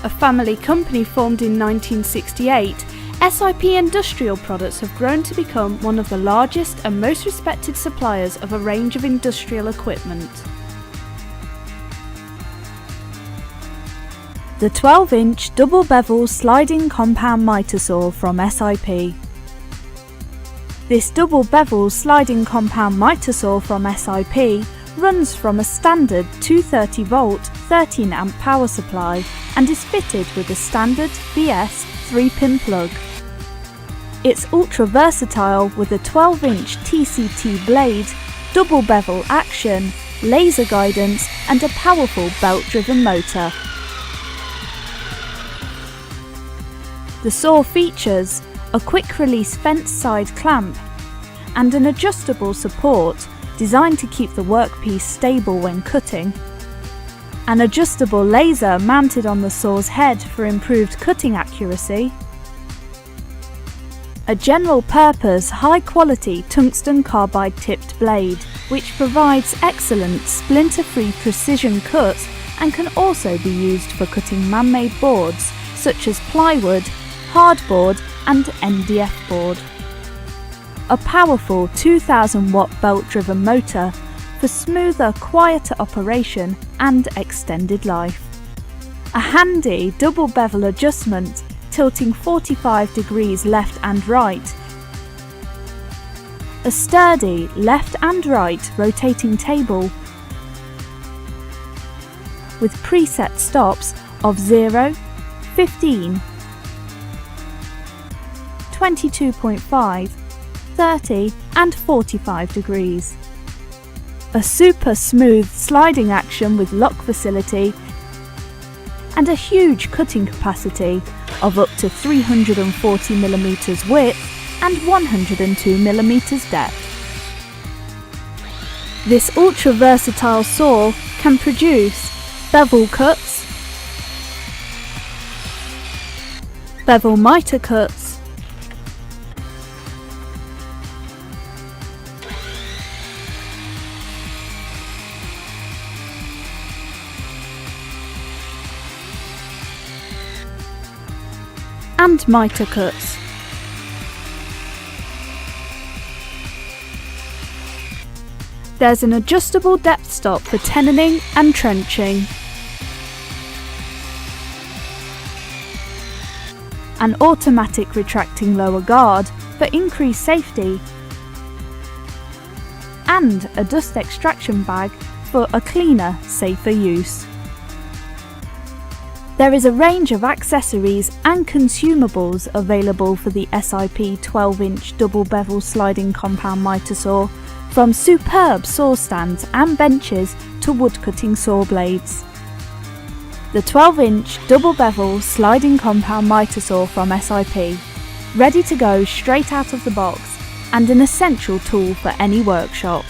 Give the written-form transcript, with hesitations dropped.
A family company formed in 1968, SIP Industrial Products have grown to become one of the largest and most respected suppliers of a range of industrial equipment. The 12-inch double bevel sliding compound mitre saw from SIP. This double bevel sliding compound mitre saw from SIP runs from a standard 230 volt 13 amp power supply and is fitted with a standard BS 3-pin plug. It's ultra versatile with a 12-inch TCT blade, double bevel action, laser guidance and a powerful belt-driven motor. The saw features a quick-release fence side clamp and an adjustable support designed to keep the workpiece stable when cutting, an adjustable laser mounted on the saw's head for improved cutting accuracy, a general-purpose high-quality tungsten carbide tipped blade which provides excellent splinter-free precision cuts and can also be used for cutting man-made boards such as plywood, hardboard and MDF board. A powerful 2000 watt belt-driven motor for smoother, quieter operation and extended life. A handy double bevel adjustment tilting 45 degrees left and right. A sturdy left and right rotating table with preset stops of 0, 15, 22.5, 30 and 45 degrees. A super smooth sliding action with lock facility and a huge cutting capacity of up to 340mm width and 102mm depth. This ultra versatile saw can produce bevel cuts, bevel mitre cuts, and mitre cuts. There's an adjustable depth stop for tenoning and trenching, an automatic retracting lower guard for increased safety, and a dust extraction bag for a cleaner, safer use. There is a range of accessories and consumables available for the SIP 12-inch double bevel sliding compound mitre saw, from superb saw stands and benches to wood cutting saw blades. The 12-inch double bevel sliding compound mitre saw from SIP, ready to go straight out of the box and an essential tool for any workshop.